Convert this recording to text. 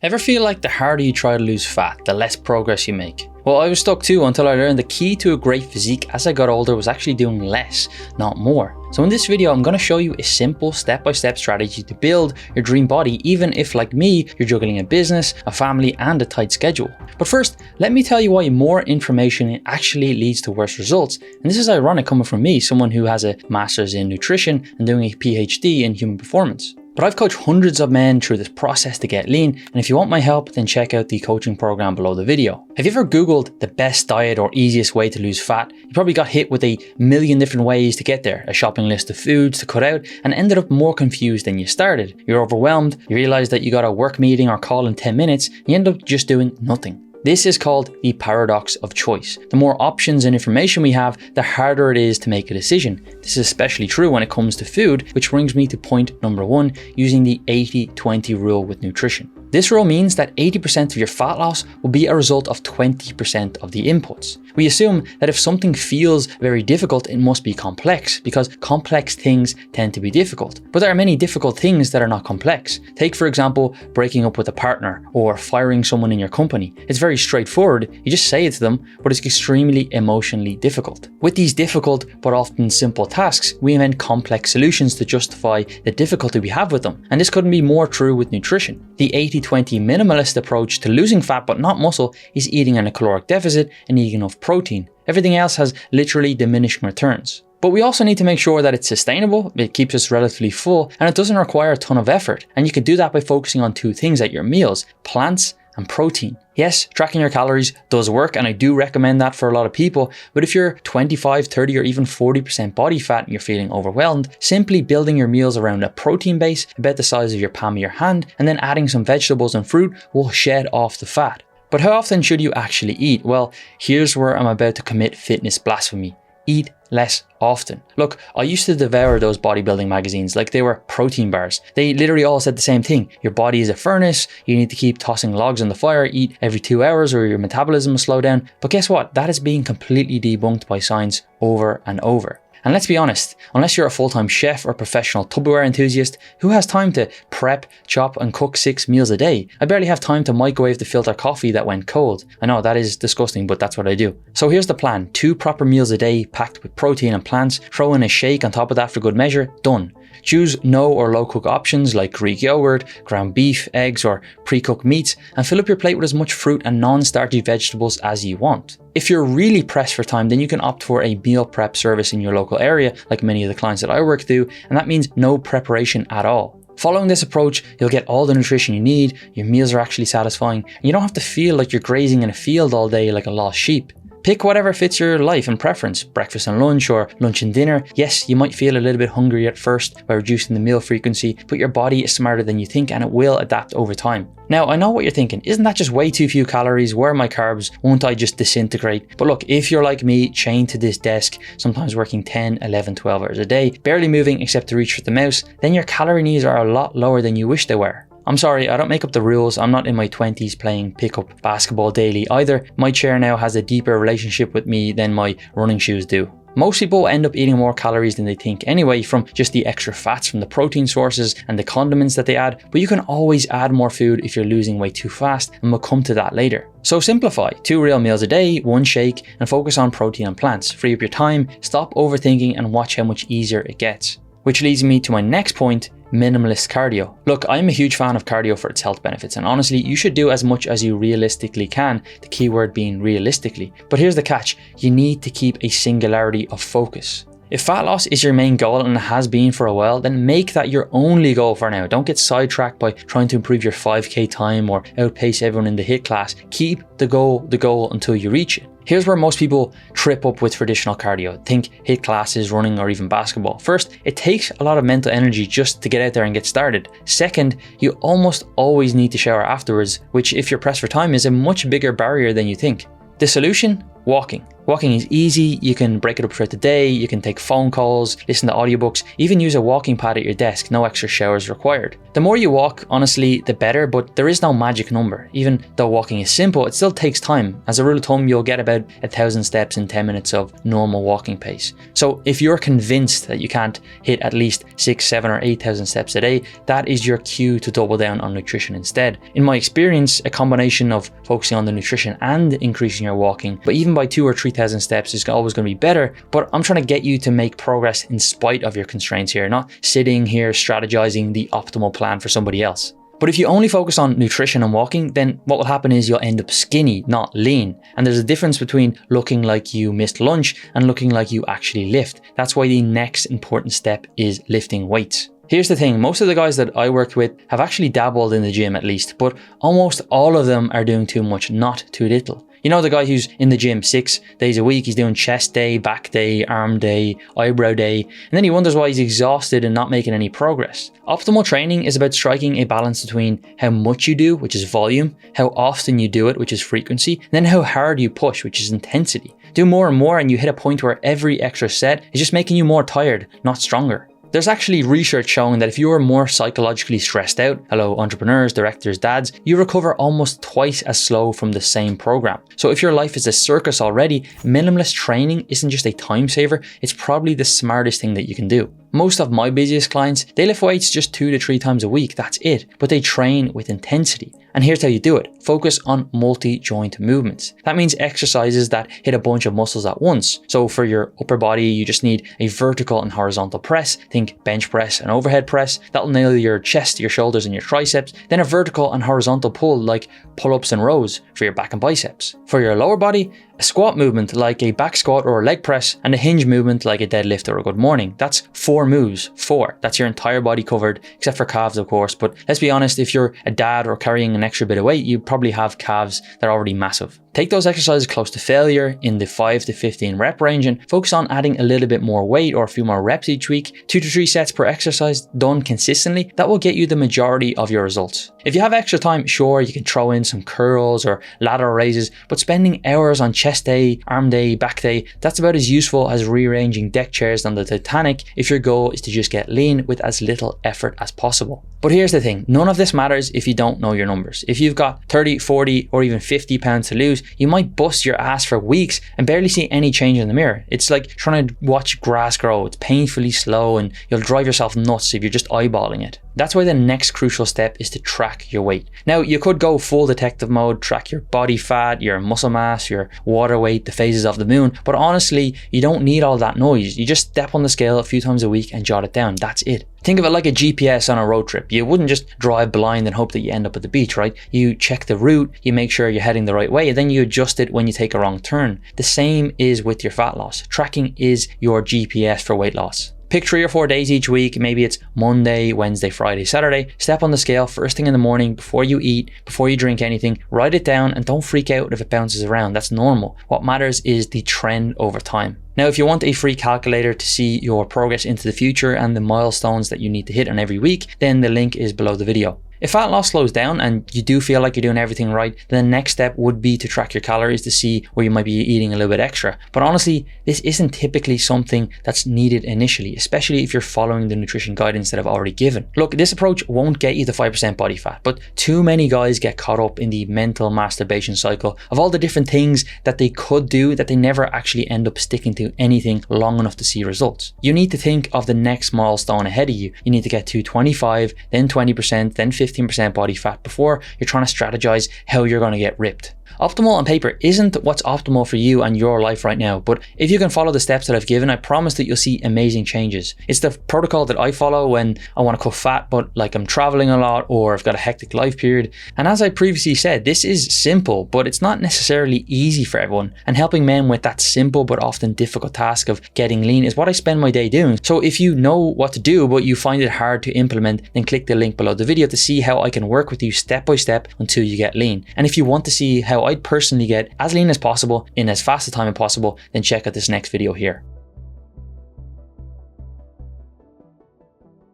Ever feel like the harder you try to lose fat, the less progress you make? Well, I was stuck too until I learned the key to a great physique as I got older was actually doing less, not more. So in this video, I'm going to show you a simple step-by-step strategy to build your dream body, even if, like me, you're juggling a business, a family, and a tight schedule. But first, let me tell you why more information actually leads to worse results. And this is ironic coming from me, someone who has a master's in nutrition and doing a PhD in human performance. But I've coached hundreds of men through this process to get lean, and if you want my help, then check out the coaching program below the video. Have you ever Googled the best diet or easiest way to lose fat? You probably got hit with a million different ways to get there, a shopping list of foods to cut out, and ended up more confused than you started. You're overwhelmed, you realize that you got a work meeting or call in 10 minutes, and you end up just doing nothing. This is called the paradox of choice. The more options and information we have, the harder it is to make a decision. This is especially true when it comes to food, which brings me to point number 1, using the 80-20 rule with nutrition. This rule means that 80% of your fat loss will be a result of 20% of the inputs. We assume that if something feels very difficult, it must be complex, because complex things tend to be difficult. But there are many difficult things that are not complex. Take, for example, breaking up with a partner or firing someone in your company. It's very straightforward, you just say it to them, but it's extremely emotionally difficult. With these difficult but often simple tasks, we invent complex solutions to justify the difficulty we have with them. And this couldn't be more true with nutrition. The 80-20 minimalist approach to losing fat but not muscle is eating in a caloric deficit and eating enough protein. Everything else has literally diminishing returns. But we also need to make sure that it's sustainable, it keeps us relatively full, and it doesn't require a ton of effort. And you can do that by focusing on two things at your meals: plants and protein. Yes, tracking your calories does work, and I do recommend that for a lot of people, but if you're 25, 30 or even 40% body fat and you're feeling overwhelmed, simply building your meals around a protein base about the size of your palm of your hand and then adding some vegetables and fruit will shed off the fat. But how often should you actually eat? Well, here's where I'm about to commit fitness blasphemy. Eat less often. Look, I used to devour those bodybuilding magazines like they were protein bars. They literally all said the same thing. Your body is a furnace, you need to keep tossing logs on the fire, eat every 2 hours or your metabolism will slow down. But guess what? That is being completely debunked by science over and over. And let's be honest, unless you're a full-time chef or professional Tupperware enthusiast, who has time to prep, chop and cook 6 meals a day? I barely have time to microwave the filter coffee that went cold. I know that is disgusting, but that's what I do. So here's the plan: 2 proper meals a day packed with protein and plants, throw in a shake on top of that for good measure, done. Choose no or low cook options like Greek yogurt, ground beef, eggs or pre-cooked meats, and fill up your plate with as much fruit and non-starchy vegetables as you want. If you're really pressed for time, then you can opt for a meal prep service in your local area, like many of the clients that I work do, and that means no preparation at all. Following this approach, you'll get all the nutrition you need, your meals are actually satisfying, and you don't have to feel like you're grazing in a field all day like a lost sheep. Pick whatever fits your life and preference, breakfast and lunch or lunch and dinner. Yes, you might feel a little bit hungry at first by reducing the meal frequency, but your body is smarter than you think and it will adapt over time. Now, I know what you're thinking, isn't that just way too few calories? Where are my carbs? Won't I just disintegrate? But look, if you're like me, chained to this desk, sometimes working 10, 11, 12 hours a day, barely moving except to reach for the mouse, then your calorie needs are a lot lower than you wish they were. I'm sorry, I don't make up the rules. I'm not in my 20s playing pickup basketball daily either. My chair now has a deeper relationship with me than my running shoes do. Most people end up eating more calories than they think anyway, from just the extra fats from the protein sources and the condiments that they add, but you can always add more food if you're losing weight too fast, and we'll come to that later. So simplify: 2 real meals a day, 1 shake, and focus on protein and plants. Free up your time, stop overthinking, and watch how much easier it gets. Which leads me to my next point: minimalist cardio. Look, I'm a huge fan of cardio for its health benefits, and honestly, you should do as much as you realistically can, the key word being realistically. But here's the catch: you need to keep a singularity of focus. If fat loss is your main goal and has been for a while, then make that your only goal for now. Don't get sidetracked by trying to improve your 5K time or outpace everyone in the HIIT class. Keep the goal until you reach it. Here's where most people trip up with traditional cardio. Think HIIT classes, running, or even basketball. First, it takes a lot of mental energy just to get out there and get started. Second, you almost always need to shower afterwards, which if you're pressed for time is a much bigger barrier than you think. The solution? Walking. Walking is easy, you can break it up throughout the day, you can take phone calls, listen to audiobooks, even use a walking pad at your desk, no extra showers required. The more you walk, honestly, the better, but there is no magic number. Even though walking is simple, it still takes time. As a rule of thumb, you'll get about 1,000 steps in 10 minutes of normal walking pace. So if you're convinced that you can't hit at least 6, 7 or 8,000 steps a day, that is your cue to double down on nutrition instead. In my experience, a combination of focusing on the nutrition and increasing your walking, but even by 2,000 or 3,000 steps is always going to be better. But I'm trying to get you to make progress in spite of your constraints here, not sitting here strategizing the optimal plan for somebody else. But if you only focus on nutrition and walking, then what will happen is you'll end up skinny, not lean. And there's a difference between looking like you missed lunch and looking like you actually lift. That's why the next important step is lifting weights. Here's the thing, most of the guys that I worked with have actually dabbled in the gym at least, but almost all of them are doing too much, not too little. You know the guy who's in the gym 6 days a week, he's doing chest day, back day, arm day, eyebrow day, and then he wonders why he's exhausted and not making any progress. Optimal training is about striking a balance between how much you do, which is volume, how often you do it, which is frequency, and then how hard you push, which is intensity. Do more and more and you hit a point where every extra set is just making you more tired, not stronger. There's actually research showing that if you are more psychologically stressed out, hello entrepreneurs, directors, dads, you recover almost twice as slow from the same program. So if your life is a circus already, minimalist training isn't just a time saver, it's probably the smartest thing that you can do. Most of my busiest clients, they lift weights just 2 to 3 times a week, that's it, but they train with intensity. And here's how you do it. Focus on multi-joint movements. That means exercises that hit a bunch of muscles at once. So for your upper body, you just need a vertical and horizontal press. Think bench press and overhead press. That'll nail your chest, your shoulders and your triceps. Then a vertical and horizontal pull like pull-ups and rows for your back and biceps. For your lower body, a squat movement like a back squat or a leg press, and a hinge movement like a deadlift or a good morning. That's 4 moves. 4. That's your entire body covered, except for calves of course, but let's be honest, if you're a dad or carrying an extra bit of weight, you probably have calves that are already massive. Take those exercises close to failure in the 5 to 15 rep range and focus on adding a little bit more weight or a few more reps each week. 2 to 3 sets per exercise done consistently, that will get you the majority of your results. If you have extra time, sure, you can throw in some curls or lateral raises, but spending hours on chest day, arm day, back day, that's about as useful as rearranging deck chairs on the Titanic if your goal is to just get lean with as little effort as possible. But here's the thing, none of this matters if you don't know your numbers. If you've got 30, 40 or even 50 pounds to lose, you might bust your ass for weeks and barely see any change in the mirror. It's like trying to watch grass grow. It's painfully slow and you'll drive yourself nuts if you're just eyeballing it. That's why the next crucial step is to track your weight. Now, you could go full detective mode, track your body fat, your muscle mass, your water weight, the phases of the moon, but honestly, you don't need all that noise. You just step on the scale a few times a week and jot it down. That's it. Think of it like a GPS on a road trip. You wouldn't just drive blind and hope that you end up at the beach, right? You check the route, you make sure you're heading the right way, and then you adjust it when you take a wrong turn. The same is with your fat loss. Tracking is your GPS for weight loss. Pick 3 or 4 days each week. Maybe it's Monday, Wednesday, Friday, Saturday. Step on the scale first thing in the morning before you eat, before you drink anything. Write it down and don't freak out if it bounces around. That's normal. What matters is the trend over time. Now, if you want a free calculator to see your progress into the future and the milestones that you need to hit on every week, then the link is below the video. If fat loss slows down and you do feel like you're doing everything right, then the next step would be to track your calories to see where you might be eating a little bit extra. But honestly, this isn't typically something that's needed initially, especially if you're following the nutrition guidance that I've already given. Look, this approach won't get you to 5% body fat, but too many guys get caught up in the mental masturbation cycle of all the different things that they could do that they never actually end up sticking to anything long enough to see results. You need to think of the next milestone ahead of you. You need to get to 25, then 20%, then 15% body fat before you're trying to strategize how you're going to get ripped. Optimal on paper isn't what's optimal for you and your life right now, but if you can follow the steps that I've given, I promise that you'll see amazing changes. It's the protocol that I follow when I want to cut fat, but like I'm traveling a lot or I've got a hectic life period. And as I previously said, this is simple, but it's not necessarily easy for everyone. And helping men with that simple but often difficult task of getting lean is what I spend my day doing. So if you know what to do, but you find it hard to implement, then click the link below the video to see how I can work with you step by step until you get lean. And if you want to see how I'd personally get as lean as possible in as fast a time as possible, then check out this next video here.